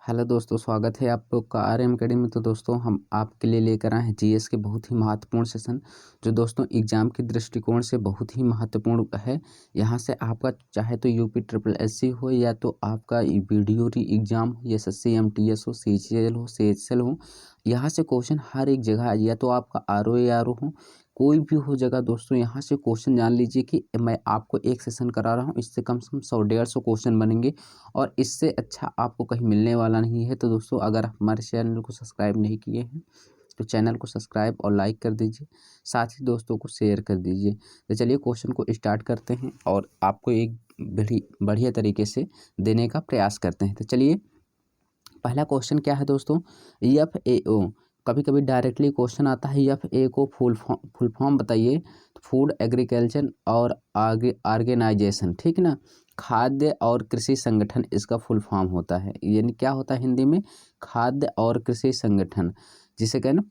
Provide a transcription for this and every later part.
Hello दोस्तों, स्वागत है आप लोग का आरएम अकेडमी में। तो दोस्तों हम आपके लिए लेकर आए हैं जीएस के बहुत ही महत्वपूर्ण सेशन, जो दोस्तों एग्जाम के दृष्टिकोण से बहुत ही महत्वपूर्ण है। यहाँ से आपका चाहे तो यूपी ट्रिपल एससी हो या तो आपका वीडियो री एग्जाम हो, एसएससी एमटीएस हो, सीजीएल हो, सीएचएल हो, यहाँ से क्वेश्चन हर एक जगह या तो आपका आरओ हो, कोई भी हो जगह दोस्तों, यहाँ से क्वेश्चन जान लीजिए कि मैं आपको एक सेशन करा रहा हूँ, इससे कम से कम 100-150 क्वेश्चन बनेंगे और इससे अच्छा आपको कहीं मिलने वाला नहीं है। तो दोस्तों अगर आप हमारे चैनल को सब्सक्राइब नहीं किए हैं तो चैनल को सब्सक्राइब और लाइक कर दीजिए, साथ ही दोस्तों को शेयर कर दीजिए। तो चलिए क्वेश्चन को स्टार्ट करते हैं और आपको एक बढ़िया तरीके से देने का प्रयास करते हैं। तो चलिए पहला क्वेश्चन क्या है दोस्तों, FAO। कभी कभी डायरेक्टली क्वेश्चन आता है FAO को फुल फॉर्म बताइए। तो फूड एग्रीकल्चर और ऑर्गेनाइजेशन, ठीक ना, खाद्य और कृषि संगठन इसका फुल फॉर्म होता है। यानी क्या होता है हिंदी में, खाद्य और कृषि संगठन, जिसे कहना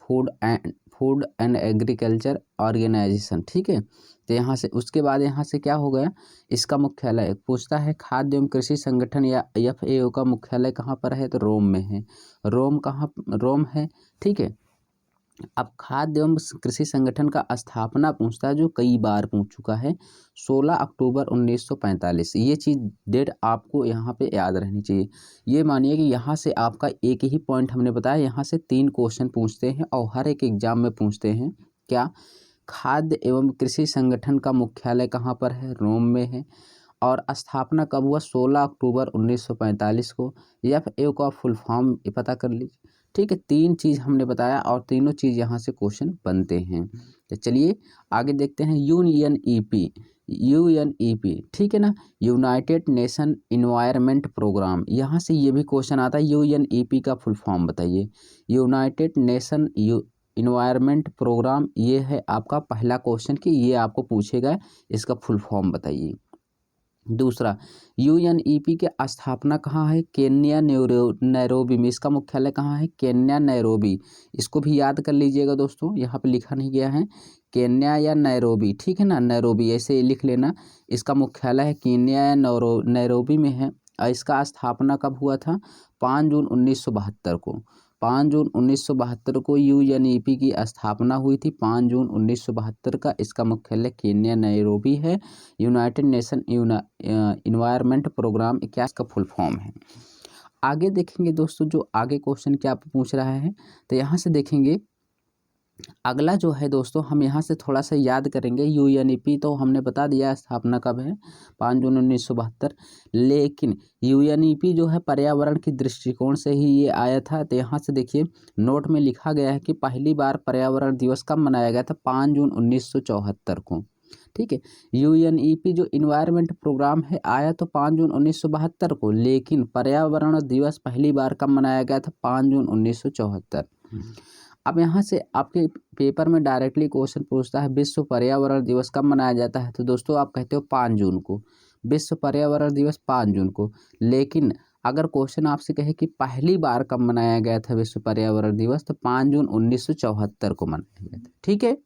फूड एंड एग्रीकल्चर ऑर्गेनाइजेशन, ठीक है। तो यहाँ से उसके बाद यहाँ से क्या हो गया, इसका मुख्यालय पूछता है खाद्य एवं कृषि संगठन या FAO का मुख्यालय कहाँ पर है, तो रोम में है। रोम है, ठीक है। अब खाद्य एवं कृषि संगठन का स्थापना पूछता है, जो कई बार पूछ चुका है, 16 अक्टूबर 1945। ये चीज़ डेट आपको यहाँ पे याद रहनी चाहिए। ये मानिए कि यहाँ से आपका एक ही पॉइंट हमने बताया, यहाँ से 3 क्वेश्चन पूछते हैं और हर एक एग्जाम में पूछते हैं। क्या, खाद्य एवं कृषि संगठन का मुख्यालय कहाँ पर है, रोम में है, और स्थापना कब हुआ, 16 अक्टूबर 1945 को। FAO का फुल फॉर्म पता कर लीजिए, ठीक है। 3 चीज़ हमने बताया और तीनों चीज़ यहाँ से क्वेश्चन बनते हैं। तो चलिए आगे देखते हैं। UNEP, ठीक है ना, यूनाइटेड नेशन इन्वायरमेंट प्रोग्राम। यहाँ से ये भी क्वेश्चन आता है, UNEP का फुल फॉर्म बताइए। यूनाइटेड नेशन इन्वायरमेंट प्रोग्राम, ये है आपका पहला क्वेश्चन कि ये आपको पूछेगा, इसका फुल फॉर्म बताइए। दूसरा, UNEP के स्थापना कहाँ है, केन्या नैरोबी में। इसका मुख्यालय कहाँ है, केन्या नैरोबी। इसको भी याद कर लीजिएगा दोस्तों, यहाँ पे लिखा नहीं गया है, केन्या या नैरोबी, ठीक है ना, नैरोबी ऐसे लिख लेना। इसका मुख्यालय है केन्या या नैरोबी में है। और इसका स्थापना कब हुआ था, 5 जून 1972 को। 5 जून 1972 को UNEP की स्थापना हुई थी, 5 जून 1972 का। इसका मुख्यालय केन्या नैरोबी है। यूनाइटेड नेशन इन्वायरमेंट प्रोग्राम, क्या इसका फुल फॉर्म है। आगे देखेंगे दोस्तों, जो आगे क्वेश्चन क्या पूछ रहा है, तो यहाँ से देखेंगे अगला जो है दोस्तों, हम यहाँ से थोड़ा सा याद करेंगे। UNEP तो हमने बता दिया स्थापना कब है, 5 जून 1972, लेकिन UNEP जो है पर्यावरण की दृष्टिकोण से ही ये आया था। तो यहाँ से देखिए नोट में लिखा गया है कि पहली बार पर्यावरण दिवस कब मनाया गया था, 5 जून 1974 को, ठीक है। UNEP जो इन्वायरमेंट प्रोग्राम है आया तो 5 जून 1972 को, लेकिन पर्यावरण दिवस पहली बार कब मनाया गया था, 5 जून 1974। अब यहाँ से आपके पेपर में डायरेक्टली क्वेश्चन पूछता है विश्व पर्यावरण दिवस कब मनाया जाता है, तो दोस्तों आप कहते हो 5 जून को, विश्व पर्यावरण दिवस 5 जून को। लेकिन अगर क्वेश्चन आपसे कहे कि पहली बार कब मनाया गया था विश्व पर्यावरण दिवस, तो 5 जून 1974 को मनाया गया था, ठीक है।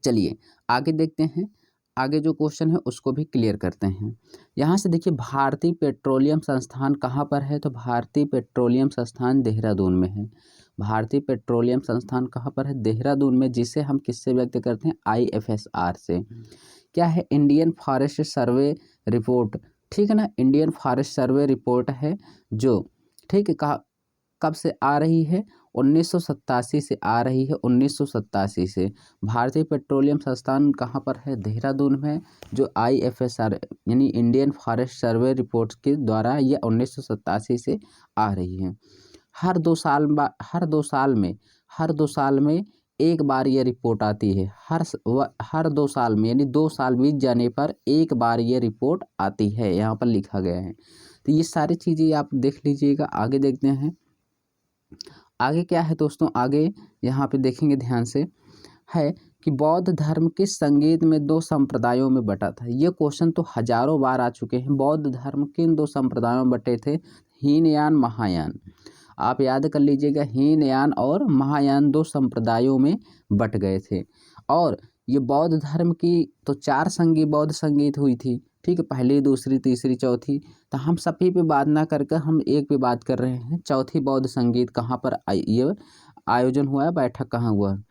चलिए आगे देखते हैं, आगे जो क्वेश्चन है उसको भी क्लियर करते हैं। यहाँ से देखिए भारतीय पेट्रोलियम संस्थान कहाँ पर है, तो भारतीय पेट्रोलियम संस्थान देहरादून में है। भारतीय पेट्रोलियम संस्थान कहाँ पर है, देहरादून में, जिसे हम किससे व्यक्त करते हैं, IFSR से। क्या है, इंडियन फॉरेस्ट सर्वे रिपोर्ट, ठीक है ना, इंडियन फॉरेस्ट सर्वे रिपोर्ट है जो, ठीक है, कब से आ रही है, 1987 से आ रही है, 1987 से। भारतीय पेट्रोलियम संस्थान कहाँ पर है, देहरादून में, जो IFSR यानी इंडियन फॉरेस्ट सर्वे रिपोर्ट के द्वारा ये 1987 से आ रही है। हर 2 साल में एक बार ये रिपोर्ट आती है। हर 2 साल में, यानी 2 साल बीत जाने पर एक बार ये रिपोर्ट आती है, यहाँ पर लिखा गया है। तो ये सारी चीज़ें आप देख लीजिएगा। आगे देखते हैं, आगे क्या है दोस्तों, आगे यहाँ पे देखेंगे ध्यान से, है कि बौद्ध धर्म किस संगीत में 2 संप्रदायों में बटा था। ये क्वेश्चन तो हजारों बार आ चुके हैं। बौद्ध धर्म किन 2 संप्रदायों में बटे थे, हीनयान महायान। आप याद कर लीजिएगा, हीनयान और महायान 2 संप्रदायों में बट गए थे। और ये बौद्ध धर्म की तो 4 संगी बौद्ध संगीत हुई थी, ठीक है, पहली, दूसरी, तीसरी, चौथी। तो हम सभी पे बात ना करके हम एक पे बात कर रहे हैं। चौथी बौद्ध संगीत कहाँ पर ये आयोजन हुआ है, बैठक कहाँ हुआ है।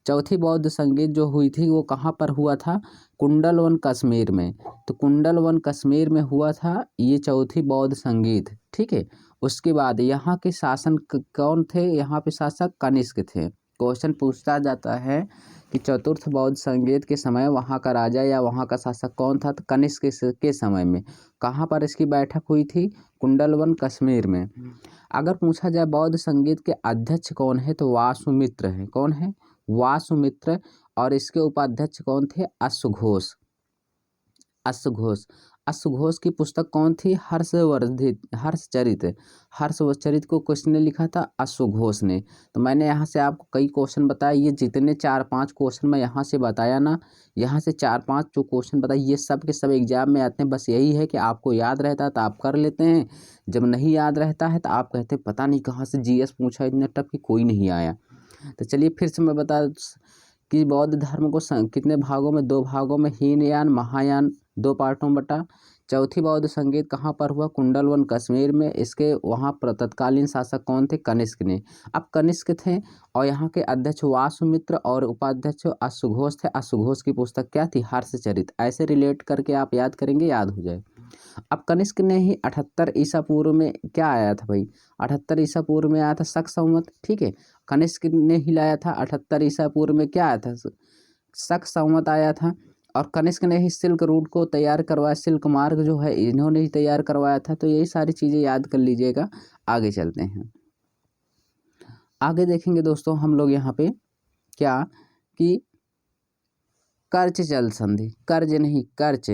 चौथी बौद्ध संगीत जो हुई थी वो कहाँ पर हुआ था, कुंडलवन कश्मीर में। तो कुंडलवन कश्मीर में हुआ था ये चौथी बौद्ध संगीत, ठीक है। उसके बाद यहाँ के शासन कौन थे, यहाँ पे शासक कनिष्क थे। क्वेश्चन पूछता जाता है कि चतुर्थ बौद्ध संगीत के समय वहाँ का राजा या वहाँ का शासक कौन था, तो कनिष्क के समय में। कहाँ पर इसकी बैठक हुई थी, कुंडलवन कश्मीर में। अगर पूछा जाए बौद्ध संगीत के अध्यक्ष कौन है, तो वासुमित्र है। कौन है, वासुमित्र। और इसके उपाध्यक्ष कौन थे, अश्वघोष। अश्वघोष अश्वघोष की पुस्तक कौन थी, हर्षवर्धित हर्षचरित। हर्षचरित को किसने लिखा था, अश्वघोष ने। तो मैंने यहाँ से आपको कई क्वेश्चन बताए, ये जितने 4-5 क्वेश्चन मैं यहाँ से बताया ना, यहाँ से 4-5 जो क्वेश्चन बताए ये सब के सब एग्जाम में आते हैं। बस यही है कि आपको याद रहता है तो आप कर लेते हैं, जब नहीं याद रहता है तो आप कहते हैं पता नहीं कहाँ से जीएस पूछा, इतना टफ कि कोई नहीं आया। तो चलिए फिर से मैं बता कि बौद्ध धर्म को कितने भागों में, 2 भागों में, हीनयान महायान 2 पार्टों में बटा। चौथी बौद्ध संगीत कहाँ पर हुआ, कुंडलवन कश्मीर में। इसके वहाँ पर तत्कालीन शासक कौन थे, कनिष्क ने। अब कनिष्क थे और यहाँ के अध्यक्ष वासुमित्र और उपाध्यक्ष अश्वघोष थे। अश्वघोष की पुस्तक क्या थी, हर्षचरित। ऐसे रिलेट करके आप याद करेंगे, याद हो जाए। अब कनिष्क ने ही 78 ईसा पूर्व में क्या आया था भाई, 78 ईसा पूर्व में आया था शक संवत, ठीक है। कनिष्क ने ही लाया था 78 ईसा पूर्व में, क्या आया था, शक संवत आया था। और कनिष्क ने ही सिल्क रूट को तैयार करवाया, सिल्क मार्ग जो है इन्होंने ही तैयार करवाया था। तो यही सारी चीज़ें याद कर लीजिएगा। आगे चलते हैं, आगे देखेंगे दोस्तों हम लोग यहाँ पे क्या कि कर्च जल संधि, कर्ज नहीं कर्च,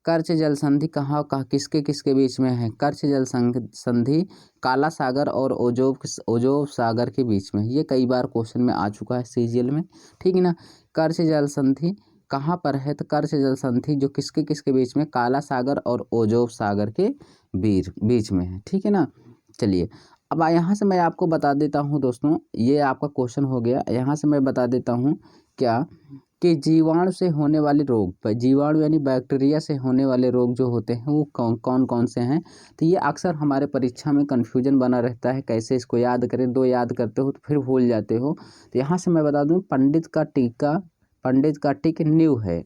कर्च जल संधि कहाँ किसके किसके बीच में है, कर्च जल संधि काला सागर और ओजोव सागर के बीच में। ये कई बार क्वेश्चन में आ चुका है सीजीएल में, ठीक है ना। कर्च जल संधि कहाँ पर है, तो कर्च जल संधि जो किसके किसके बीच में, काला सागर और ओजोव सागर के बीच में है, ठीक है ना। चलिए अब यहाँ से मैं आपको बता देता हूँ दोस्तों, ये आपका क्वेश्चन हो गया। यहाँ से मैं बता देता हूँ क्या कि जीवाणु से होने वाले रोग, जीवाणु यानी बैक्टीरिया से होने वाले रोग जो होते हैं वो कौन कौन से हैं। तो ये अक्सर हमारे परीक्षा में कन्फ्यूजन बना रहता है, कैसे इसको याद करें, 2 याद करते हो तो फिर भूल जाते हो। तो यहाँ से मैं बता दूं, पंडित का टिक न्यू है,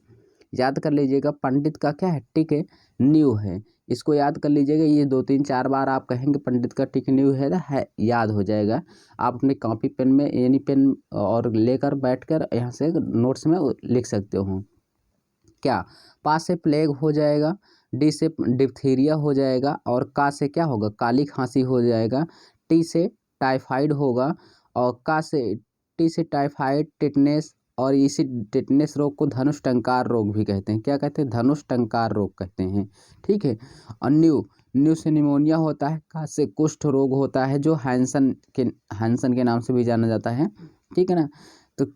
याद कर लीजिएगा। पंडित का क्या है, टिक न्यू है, इसको याद कर लीजिएगा। ये 2-3-4 बार आप कहेंगे पंडित का टिक न्यू है याद हो जाएगा। आप अपने कॉपी पेन में यानी पेन और लेकर बैठकर यहाँ से नोट्स में लिख सकते हो। क्या, पा से प्लेग हो जाएगा, डी से डिप्थीरिया हो जाएगा, और का से क्या होगा, काली खांसी हो जाएगा, टी से टाइफाइड होगा, और का से टी से टाइफाइड, टिटनेस, और इसी टिटनेस रोग को धनुष टंकार रोग भी कहते हैं। क्या कहते हैं, धनुष टंकार रोग कहते हैं, ठीक है। और न्यू से निमोनिया होता है, का से कुष्ठ रोग होता है जो हैंसन के नाम से भी जाना जाता है, ठीक है ना। तो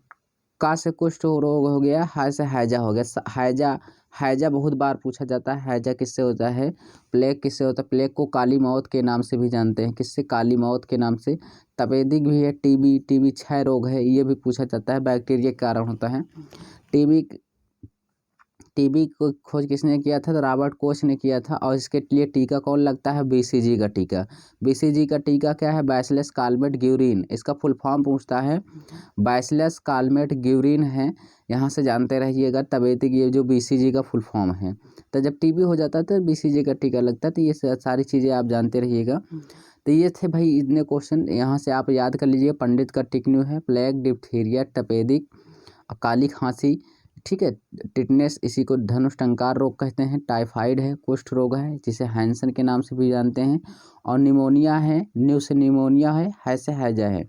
का से कुष्ठ रोग हो गया, हाय से हैजा हो गया। हैजा बहुत बार पूछा जाता है, हैजा किससे होता है, प्लेग किससे होता है, प्लेग को काली मौत के नाम से भी जानते हैं, किससे, काली मौत के नाम से। तपेदिक भी है, टीबी क्षय रोग है, ये भी पूछा जाता है, बैक्टीरिया के कारण होता है। टीबी को खोज किसने किया था, तो रॉबर्ट कोच ने किया था। और इसके लिए टीका कौन लगता है, बीसीजी का टीका। बीसीजी का टीका क्या है, बैसिलस कालमेट ग्यूरिन, इसका फुल फॉर्म पूछता है, बैसिलस कालमेट ग्यूरिन है, यहाँ से जानते रहिएगा। तपेदिक ये जो बीसीजी का फुल फॉर्म है। तो जब टीबी हो जाता है तो बीसीजी का टीका लगता है। तो ये सारी चीज़ें आप जानते रहिएगा। तो ये थे भाई इतने क्वेश्चन, यहाँ से आप याद कर लीजिए। पंडित का टिक न्यू है, प्लेग, डिप्थीरिया, तपेदिक, काली खांसी, ठीक है, टिटनेस इसी को धनुष टंकार रोग कहते हैं, टाइफाइड है, कुष्ठ रोग है जिसे हैंसन के नाम से भी जानते हैं, और निमोनिया है, न्यू से निमोनिया है से हैजा है।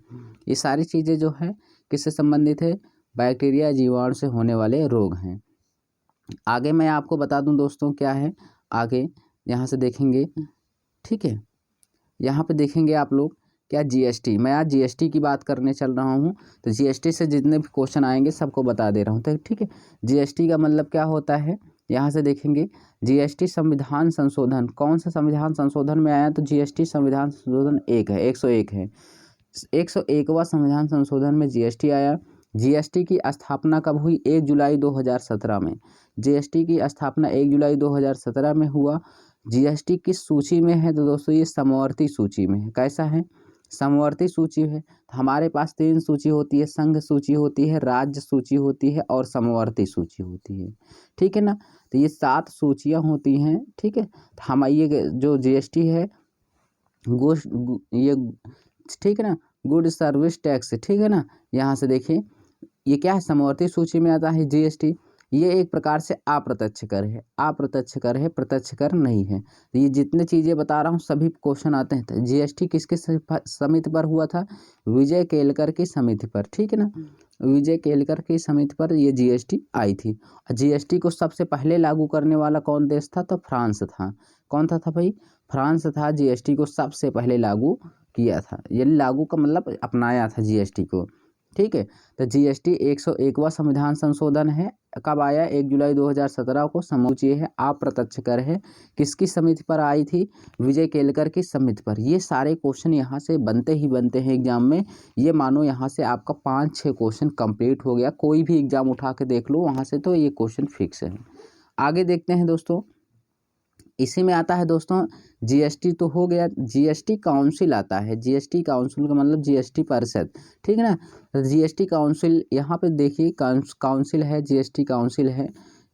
ये सारी चीज़ें जो है किससे संबंधित है, बैक्टीरिया जीवाणु से होने वाले रोग हैं। आगे मैं आपको बता दूं दोस्तों क्या है, आगे यहाँ से देखेंगे, ठीक है। यहाँ पे देखेंगे आप लोग क्या, जीएसटी। मैं आज जीएसटी की बात करने चल रहा हूँ। तो जीएसटी से जितने भी क्वेश्चन आएंगे सबको बता दे रहा हूँ, तो ठीक है। जीएसटी का मतलब क्या होता है, यहाँ से देखेंगे। जीएसटी संविधान संशोधन, कौन सा संविधान संशोधन में आया, तो जीएसटी संविधान संशोधन 101 है। 101वां संविधान संशोधन में जीएसटी आया। जीएसटी की स्थापना कब हुई, 1 जुलाई 2017 में। जीएसटी की स्थापना 1 जुलाई 2017 में हुआ। जीएसटी किस सूची में है? तो दोस्तों ये समवर्ती सूची में है। कैसा है? समवर्ती सूची है। हमारे पास 3 सूची होती है, संघ सूची होती है, राज्य सूची होती है और समवर्ती सूची होती है, ठीक है ना। तो ये 7 सूचियाँ होती हैं, ठीक है। तो हम ये जो जीएसटी है ये ठीक है ना, गुड सर्विस टैक्स, ठीक है ना। यहाँ से देखिए ये क्या है, समवर्ती सूची में आता है जीएसटी। ये एक प्रकार से अप्रत्यक्ष कर है, अप्रत्यक्ष कर है, प्रत्यक्ष कर नहीं है। तो ये जितने चीज़ें बता रहा हूँ सभी क्वेश्चन आते हैं। तो जीएसटी किसके समिति पर हुआ था? विजय केलकर की समिति पर, ठीक है ना। विजय केलकर की समिति पर ये जीएसटी आई थी। जीएसटी को सबसे पहले लागू करने वाला कौन देश था? तो फ्रांस था। कौन था भाई? फ्रांस था। जीएसटी को सबसे पहले लागू किया था। ये लागू का मतलब अपनाया था जीएसटी को, ठीक है। तो जीएसटी 101वां संविधान संशोधन है। कब आया? 1 जुलाई 2017 को। समूची है, अप्रत्यक्ष कर है। किसकी समिति पर आई थी? विजय केलकर की समिति पर। ये सारे क्वेश्चन यहाँ से बनते ही बनते हैं एग्जाम में। ये मानो यहाँ से आपका 5-6 क्वेश्चन कंप्लीट हो गया। कोई भी एग्जाम उठा के देख लो वहाँ से, तो ये क्वेश्चन फिक्स है। आगे देखते हैं दोस्तों, इसी में आता है दोस्तों जीएसटी तो हो गया, जीएसटी काउंसिल आता है। जीएसटी काउंसिल का मतलब जीएसटी परिषद, ठीक है ना। जीएसटी काउंसिल यहाँ पे देखिए काउंसिल है, जीएसटी काउंसिल है।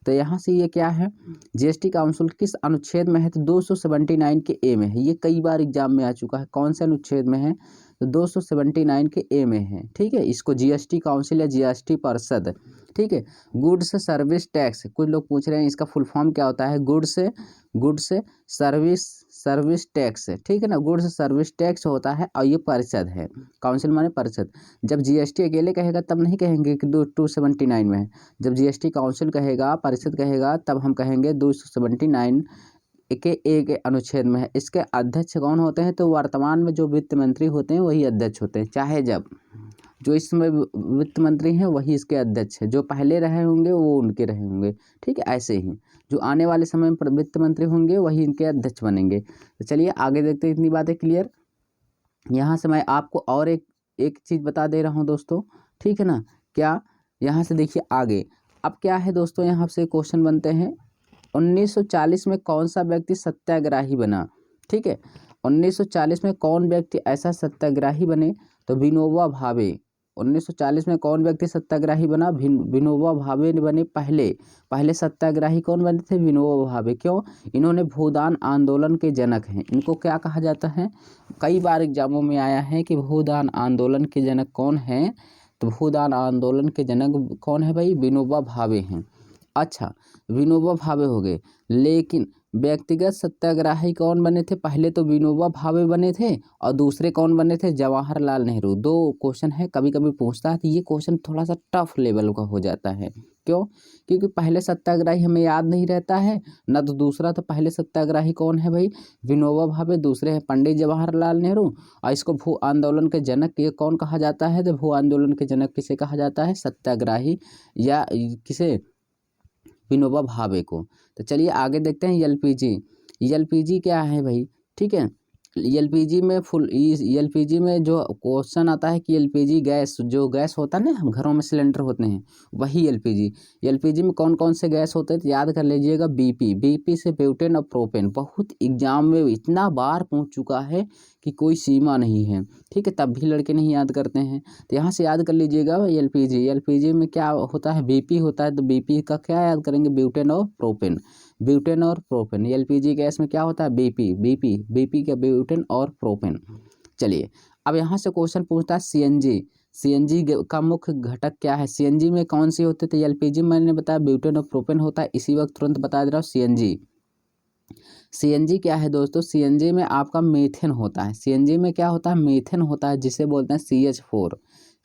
तो यहाँ से ये क्या है? जीएसटी काउंसिल किस अनुच्छेद में है? तो 279 के ए में है। ये कई बार एग्जाम में आ चुका है। कौन से अनुच्छेद में है? तो 279 के ए में है, ठीक है। इसको जीएसटी काउंसिल या जीएसटी परिषद, ठीक है। गुड्स सर्विस टैक्स, कुछ लोग पूछ रहे हैं इसका फुल फॉर्म क्या होता है? गुड्स सर्विस टैक्स, ठीक है ना। गुड्स सर्विस टैक्स होता है और ये परिषद है। काउंसिल माने परिषद। जब जीएसटी अकेले कहेगा तब नहीं कहेंगे कि 279 में है। जब जीएसटी काउंसिल कहेगा, परिषद कहेगा, तब हम कहेंगे 279 के एक अनुच्छेद में है। इसके अध्यक्ष कौन होते हैं? तो वर्तमान में जो वित्त मंत्री होते हैं वही अध्यक्ष होते हैं। चाहे जब जो इस समय वित्त मंत्री हैं वही इसके अध्यक्ष है। जो पहले रहे होंगे वो उनके रहे होंगे, ठीक है। ऐसे ही जो आने वाले समय में वित्त मंत्री होंगे वही इनके अध्यक्ष बनेंगे। तो चलिए आगे देखते हैं। इतनी बातें क्लियर। यहाँ से मैं आपको और एक चीज़ बता दे रहा हूँ दोस्तों, ठीक है ना। क्या? यहाँ से देखिए आगे अब क्या है दोस्तों, यहाँ से क्वेश्चन बनते हैं। 1940 में कौन सा व्यक्ति सत्याग्रही बना? ठीक है, 1940 में कौन व्यक्ति ऐसा सत्याग्रही बने? तो विनोबा भावे। 1940 में कौन व्यक्ति सत्याग्रही बना? विनोबा भावे ने बने। पहले सत्याग्रही कौन बने थे? विनोबा भावे। क्यों? इन्होंने भूदान आंदोलन के जनक हैं। इनको क्या कहा जाता है? कई बार एग्जामों में आया है कि भूदान आंदोलन के जनक कौन हैं? तो भूदान आंदोलन के जनक कौन है भाई? विनोबा भावे हैं। अच्छा, विनोबा भावे हो गए, लेकिन व्यक्तिगत सत्याग्रही कौन बने थे? पहले तो विनोबा भावे बने थे और दूसरे कौन बने थे? जवाहरलाल नेहरू। 2 क्वेश्चन है, कभी कभी पूछता है। तो ये क्वेश्चन थोड़ा सा टफ लेवल का हो जाता है। क्यों? क्योंकि पहले सत्याग्रही हमें याद नहीं रहता है ना। तो दूसरा तो पहले सत्याग्रही कौन है भाई? विनोबा भावे। दूसरे हैं पंडित जवाहरलाल नेहरू। और इसको भू आंदोलन के जनक ये कौन कहा जाता है? तो भू आंदोलन के जनक किसे कहा जाता है? सत्याग्रही या किसे? विनोबा भावे को। तो चलिए आगे देखते हैं। एलपीजी क्या है भाई? ठीक है, एलपीजी में जो क्वेश्चन आता है कि एलपीजी गैस, जो गैस होता है ना, हम घरों में सिलेंडर होते हैं, वही एलपीजी में कौन कौन से गैस होते हैं? तो याद कर लीजिएगा, बीपी से ब्यूटेन और प्रोपेन। बहुत एग्जाम में इतना बार पूछ चुका है कि कोई सीमा नहीं है, ठीक है। तब भी लड़के नहीं याद करते हैं। तो यहाँ से याद कर लीजिएगा एलपीजी में क्या होता है? बीपी होता है। तो बीपी का क्या याद करेंगे? ब्यूटेन और प्रोपेन। एलपीजी गैस में क्या होता है? बीपी का ब्यूटेन और प्रोपेन। चलिए अब यहाँ से क्वेश्चन पूछता है सीएनजी का मुख्य घटक क्या है? सीएनजी में कौन सी होती है? तो एलपीजी मैंने बताया ब्यूटेन और प्रोपेन होता है। इसी वक्त तुरंत बता दे रहा हूँ सीएनजी क्या है दोस्तों? सीएनजी में आपका मीथेन होता है। सीएनजी में क्या होता है? मीथेन होता है, जिसे बोलते हैं CH4।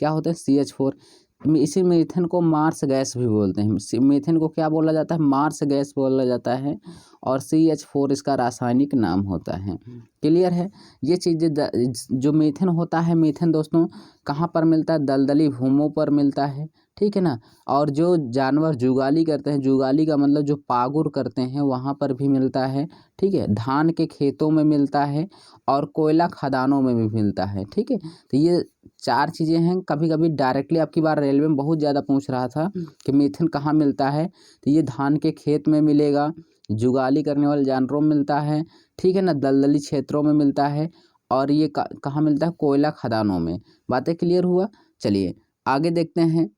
क्या होता है? CH4। इसी मीथेन को मार्स गैस भी बोलते हैं। मीथेन को क्या बोला जाता है? मार्स गैस बोला जाता है। और CH4 इसका रासायनिक नाम होता है। क्लियर है? ये चीज़ें जो मीथेन होता है, मीथेन दोस्तों कहाँ पर मिलता है? दलदली भूमों पर मिलता है, ठीक है ना। और जो जानवर जुगाली करते हैं, जुगाली का मतलब जो पागुर करते हैं, वहाँ पर भी मिलता है, ठीक है। धान के खेतों में मिलता है और कोयला खदानों में भी मिलता है, ठीक है। तो ये 4 चीज़ें हैं। कभी कभी डायरेक्टली आपकी बार रेलवे में बहुत ज़्यादा पूछ रहा था कि मीथेन कहाँ मिलता है। तो ये धान के खेत में मिलेगा, जुगाली करने वाले जानवरों में मिलता है, ठीक है ना, दलदली क्षेत्रों में मिलता है, और ये कहाँ मिलता है, कोयला खदानों में। बातें क्लियर हुआ। चलिए आगे देखते हैं।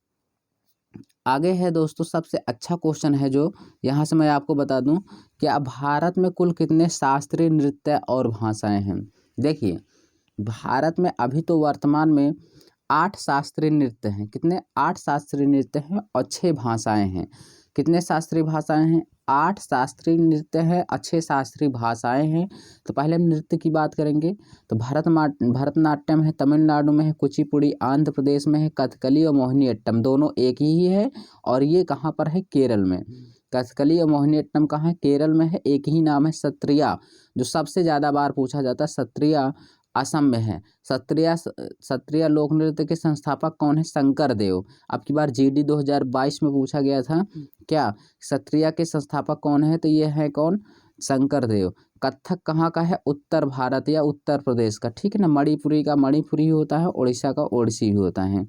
आगे है दोस्तों सबसे अच्छा क्वेश्चन है जो यहाँ से मैं आपको बता दूं कि अब भारत में कुल कितने शास्त्रीय नृत्य और भाषाएं हैं। देखिए भारत में अभी तो वर्तमान में 8 शास्त्रीय नृत्य हैं। कितने? 8 शास्त्रीय नृत्य हैं और 6 भाषाएं हैं। कितने शास्त्रीय भाषाएं हैं? 8 शास्त्रीय नृत्य है और 6 शास्त्रीय भाषाएं हैं। तो पहले हम नृत्य की बात करेंगे तो भरतनाट्यम है, तमिलनाडु में है, कुचिपुड़ी आंध्र प्रदेश में है, कथकली और मोहिनीअट्टम दोनों एक ही है। और ये कहाँ पर है? केरल में। कथकली और मोहिनीअट्टम कहाँ है? केरल में है। एक ही नाम है सत्रिया, जो सबसे ज़्यादा बार पूछा जाता है। सत्रिया असम में है। सत्रिया लोक नृत्य के संस्थापक कौन है? शंकर देव। अब की बार जीडी 2022 में पूछा गया था क्या सत्रिया के संस्थापक कौन है, तो ये है कौन? शंकर देव। कथक कहाँ का है? उत्तर भारत या उत्तर प्रदेश का, ठीक है ना। मणिपुरी का मणिपुरी होता है, उड़ीसा का ओडिसी होता है,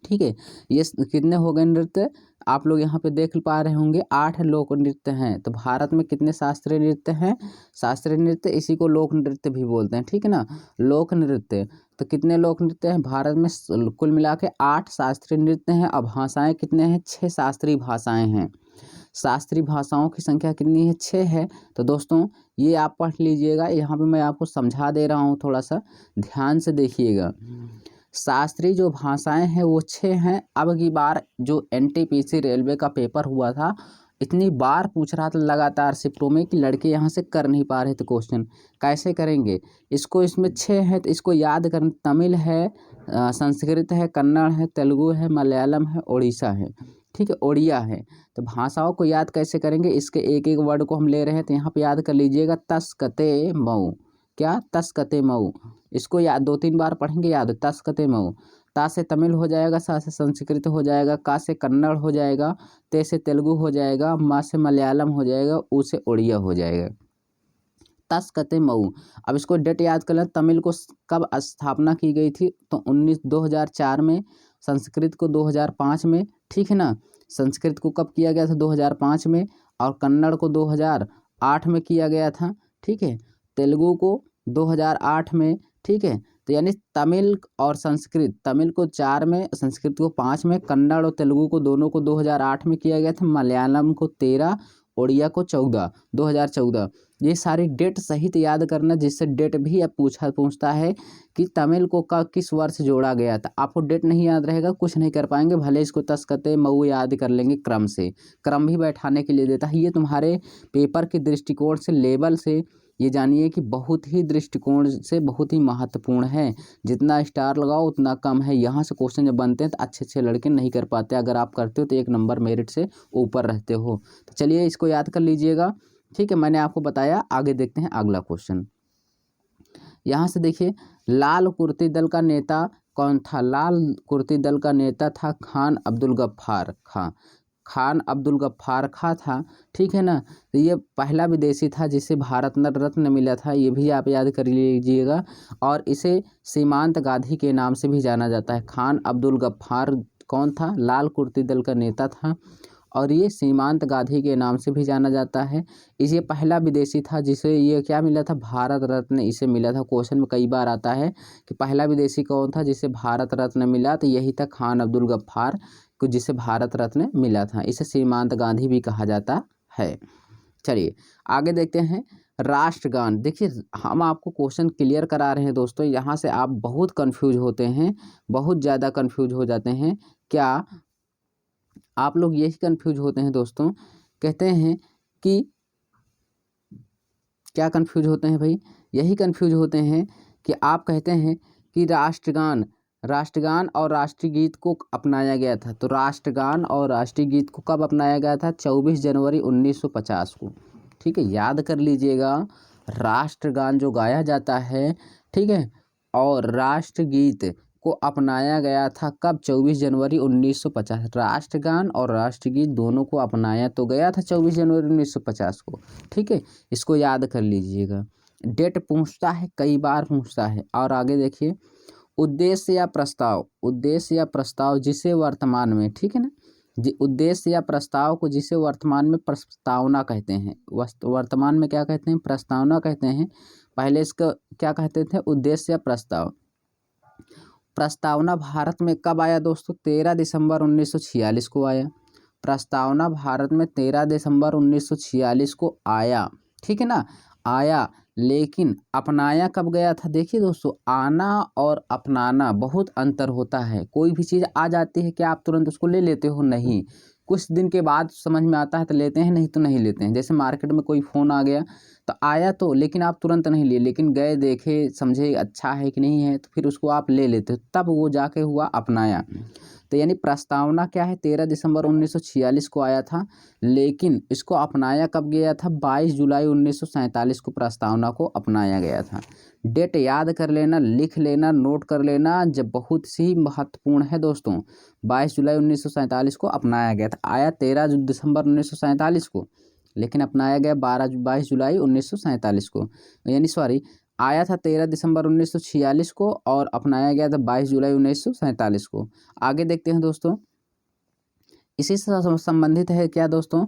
ठीक है। ये कितने हो गए नृत्य? आप लोग यहाँ पे देख पा रहे होंगे 8 लोक नृत्य हैं। तो भारत में कितने शास्त्रीय नृत्य हैं? शास्त्रीय नृत्य, इसी को लोक नृत्य भी बोलते हैं, ठीक है ना। लोक नृत्य, तो कितने लोक नृत्य हैं भारत में? कुल मिला के 8 शास्त्रीय नृत्य हैं। अब भाषाएं कितने हैं? 6 शास्त्रीय भाषाएं हैं। शास्त्रीय भाषाओं की संख्या कितनी है? 6 है। तो दोस्तों ये आप पढ़ लीजिएगा, यहाँ पे मैं आपको समझा दे रहा हूँ, थोड़ा सा ध्यान से देखिएगा। शास्त्रीय जो भाषाएं हैं वो 6 हैं। अब की बार जो एनटीपीसी रेलवे का पेपर हुआ था, इतनी बार पूछ रहा था लगातार शिफ्टों में कि लड़के यहाँ से कर नहीं पा रहे थे क्वेश्चन। कैसे करेंगे इसको? इसमें 6 है तो इसको याद करना। तमिल है, संस्कृत है, कन्नड़ है, तेलुगु है, मलयालम है, उड़ीसा है, ठीक है, ओडिया है। तो भाषाओं को याद कैसे करेंगे? इसके एक एक वर्ड को हम ले रहे हैं तो यहाँ पे याद कर लीजिएगा। तस्कते मऊ, क्या? तस्कते मऊ। इसको याद 2-3 बार पढ़ेंगे, याद। तस्कते मऊ। ता से तमिल हो जाएगा, सा से संस्कृत हो जाएगा, का से कन्नड़ हो जाएगा, ते से तेलुगु हो जाएगा, मा से मलयालम हो जाएगा, ऊ से उड़िया हो जाएगा। तस्कते मऊ। अब इसको डेट याद कर लें। तमिल को कब स्थापना की गई थी? तो 2004 में। संस्कृत को 2005 में, ठीक है ना। संस्कृत को कब किया गया था? 2005 में। और कन्नड़ को 2008 में किया गया था, ठीक है। तेलुगु को 2008 में, ठीक है। तो यानी तमिल और संस्कृत, तमिल को 4 में, संस्कृत को 5 में, कन्नड़ और तेलुगु को दोनों को 2008 में किया गया था, मलयालम को 13, उड़िया को 2014। ये सारी डेट सहित याद करना, जिससे डेट भी अब पूछता है कि तमिल को किस वर्ष जोड़ा गया था। आपको डेट नहीं याद रहेगा, कुछ नहीं कर पाएंगे। भले इसको तस्कते मऊ याद कर लेंगे, क्रम से, क्रम भी बैठाने के लिए देता है। ये तुम्हारे पेपर के दृष्टिकोण से, लेवल से ये जानिए कि बहुत ही दृष्टिकोण से बहुत ही महत्वपूर्ण है। जितना स्टार लगाओ उतना कम है। यहाँ से क्वेश्चन जब बनते हैं तो अच्छे लड़के नहीं कर पाते। अगर आप करते हो तो 1 नंबर मेरिट से ऊपर रहते हो। तो चलिए इसको याद कर लीजिएगा, ठीक है। मैंने आपको बताया। आगे देखते हैं अगला क्वेश्चन। यहाँ से देखिए, लाल कुर्ती दल का नेता कौन था? लाल कुर्ती दल का नेता था खान अब्दुल गफ्फार खां। खान अब्दुल गफ्फार खां था, ठीक है ना। तो ये पहला विदेशी था जिसे भारत रत्न मिला था, ये भी आप याद कर लीजिएगा। और इसे सीमांत गांधी के नाम से भी जाना जाता है। खान अब्दुल गफ्फार कौन था? लाल कुर्ती दल का नेता था, और ये सीमांत गांधी के नाम से भी जाना जाता है। इसे पहला विदेशी था जिसे ये क्या मिला था? भारत रत्न इसे मिला था। क्वेश्चन में कई बार आता है कि पहला विदेशी कौन था जिसे भारत रत्न मिला, तो यही था खान अब्दुल गफ्फार को, जिसे भारत रत्न मिला था। इसे सीमांत गांधी भी कहा जाता है। चलिए आगे देखते हैं। राष्ट्रगान, देखिए हम आपको क्वेश्चन क्लियर करा रहे हैं दोस्तों। यहाँ से आप बहुत कंफ्यूज होते हैं, बहुत ज़्यादा कंफ्यूज हो जाते हैं। क्या आप लोग यही कंफ्यूज होते हैं दोस्तों? कहते हैं कि क्या कंफ्यूज होते हैं भाई? यही कंफ्यूज होते हैं कि आप कहते हैं कि राष्ट्रगान और राष्ट्रीय गीत को अपनाया गया था। तो राष्ट्रगान और राष्ट्रीय गीत को कब अपनाया गया था? 24 जनवरी 1950 को, ठीक है, याद कर लीजिएगा। राष्ट्रगान जो गाया जाता है, ठीक है, और राष्ट्रगीत को अपनाया गया था कब? 24 जनवरी 1950। राष्ट्रगान और राष्ट्रगीत दोनों को अपनाया तो गया था 24 जनवरी 1950 को, ठीक है। इसको याद कर लीजिएगा। डेट पूछता है, कई बार पूछता है। और आगे देखिए, उद्देश्य या प्रस्ताव जिसे वर्तमान में, ठीक है ना, उद्देश्य या प्रस्ताव को जिसे वर्तमान में प्रस्तावना कहते हैं, वर्तमान में क्या कहते हैं, प्रस्तावना कहते हैं। पहले इसका क्या कहते थे, उद्देश्य या प्रस्ताव। प्रस्तावना भारत में कब आया दोस्तों, 13 दिसंबर 1946 को आया। प्रस्तावना भारत में 13 दिसंबर 1946 को आया, ठीक है ना, आया। लेकिन अपनाया कब गया था, देखिए दोस्तों, आना और अपनाना बहुत अंतर होता है। कोई भी चीज़ आ जाती है, क्या आप तुरंत उसको ले लेते हो, नहीं, कुछ दिन के बाद समझ में आता है तो लेते हैं, नहीं तो नहीं लेते हैं। जैसे मार्केट में कोई फ़ोन आ गया तो आया तो, लेकिन आप तुरंत नहीं लिए, लेकिन गए, देखे, समझे अच्छा है कि नहीं है, तो फिर उसको आप ले लेते हो, तब वो जाके हुआ अपनाया। तो यानी प्रस्तावना क्या है, 13 दिसंबर 1946 को आया था, लेकिन इसको अपनाया कब गया था, 22 जुलाई 1947 को प्रस्तावना को अपनाया गया था। डेट याद कर लेना, लिख लेना, नोट कर लेना, जब बहुत सी महत्वपूर्ण है दोस्तों। 22 जुलाई 1947 को अपनाया गया था, आया 13 दिसंबर 1947 को, लेकिन अपनाया गया 22 जुलाई 1947 को, यानी सॉरी, आया था 13 दिसंबर 1946 को और अपनाया गया था 22 जुलाई 1947 को। आगे देखते हैं दोस्तों, इसी से संबंधित है क्या दोस्तों,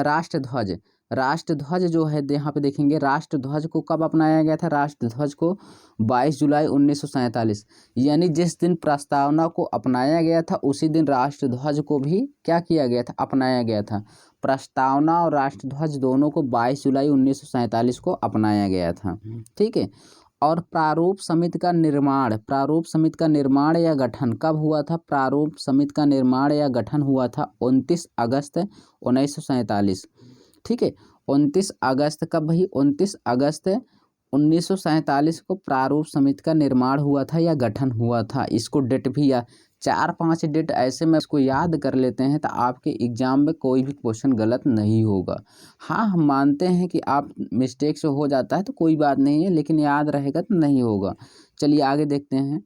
राष्ट्रध्वज। राष्ट्रध्वज जो है यहाँ पे देखेंगे, राष्ट्रध्वज को कब अपनाया गया था, राष्ट्रध्वज को 22 जुलाई 1947, यानी जिस दिन प्रस्तावना को अपनाया गया था उसी दिन राष्ट्रध्वज को भी क्या किया गया था, अपनाया गया था। प्रस्तावना और राष्ट्रध्वज दोनों को 22 जुलाई 1947 को अपनाया गया था, ठीक है। और प्रारूप समिति का निर्माण, प्रारूप समिति का निर्माण या गठन कब हुआ था, प्रारूप समिति का निर्माण या गठन हुआ था 29 अगस्त 1947, ठीक है। 29 अगस्त कब भाई, 29 अगस्त 1947 को प्रारूप समिति का निर्माण हुआ था या गठन हुआ था। इसको डेट भी या 4-5 डेट ऐसे में इसको याद कर लेते हैं तो आपके एग्जाम में कोई भी क्वेश्चन गलत नहीं होगा। हाँ, हम मानते हैं कि आप मिस्टेक से हो जाता है तो कोई बात नहीं है, लेकिन याद रहेगा तो नहीं होगा। चलिए आगे देखते हैं,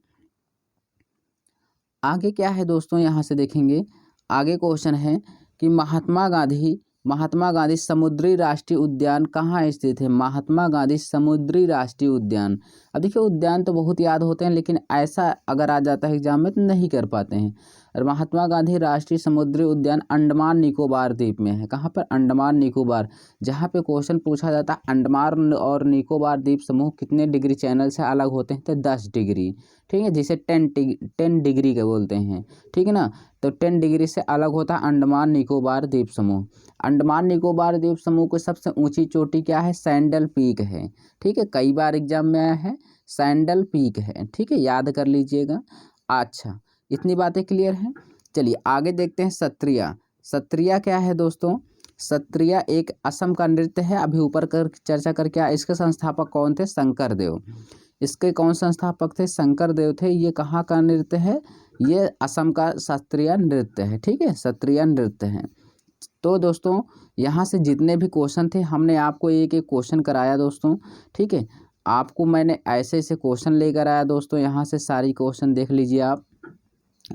आगे क्या है दोस्तों, यहाँ से देखेंगे, आगे क्वेश्चन है कि महात्मा गांधी समुद्री राष्ट्रीय उद्यान कहाँ स्थित है, महात्मा गांधी समुद्री राष्ट्रीय उद्यान। अब देखिए, उद्यान तो बहुत याद होते हैं, लेकिन ऐसा अगर आ जाता है एग्जाम में तो नहीं कर पाते हैं। और महात्मा गांधी राष्ट्रीय समुद्री उद्यान अंडमान निकोबार द्वीप में है। कहाँ पर, अंडमान निकोबार। जहाँ पे क्वेश्चन पूछा जाता है अंडमान और निकोबार द्वीप समूह कितने डिग्री चैनल से अलग होते हैं, तो 10 डिग्री, ठीक है, जिसे 10 डिग्री के बोलते हैं, ठीक है ना। तो 10 डिग्री से अलग होता है अंडमान निकोबार द्वीप समूह। अंडमान निकोबार द्वीप समूह की सबसे ऊंची चोटी क्या है, सैंडल पीक है, ठीक है, कई बार एग्जाम में आया है, सैंडल पीक है, ठीक है, याद कर लीजिएगा। अच्छा, इतनी बातें क्लियर हैं। चलिए आगे देखते हैं, सत्रिया। सत्रिया क्या है दोस्तों, सत्रिया एक असम का नृत्य है। अभी ऊपर कर चर्चा करके इसके संस्थापक कौन थे, शंकरदेव। इसके कौन संस्थापक थे, शंकरदेव थे। ये कहाँ का नृत्य है, ये असम का शास्त्रीय नृत्य है, ठीक है, शास्त्रीय नृत्य है। तो दोस्तों यहाँ से जितने भी क्वेश्चन थे हमने आपको एक एक क्वेश्चन कराया दोस्तों, ठीक है। आपको मैंने ऐसे ऐसे क्वेश्चन लेकर आया दोस्तों, यहाँ से सारी क्वेश्चन देख लीजिए आप।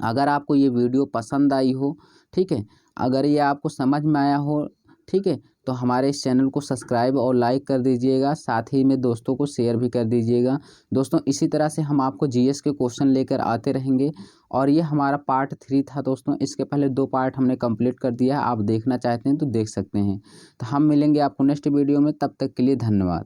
अगर आपको ये वीडियो पसंद आई हो, ठीक है, अगर ये आपको समझ में आया हो, ठीक है, तो हमारे इस चैनल को सब्सक्राइब और लाइक कर दीजिएगा, साथ ही में दोस्तों को शेयर भी कर दीजिएगा। दोस्तों इसी तरह से हम आपको जीएस के क्वेश्चन लेकर आते रहेंगे। और ये हमारा पार्ट 3 था दोस्तों, इसके पहले 2 पार्ट हमने कंप्लीट कर दिया है। आप देखना चाहते हैं तो देख सकते हैं। तो हम मिलेंगे आपको नेक्स्ट वीडियो में, तब तक के लिए धन्यवाद।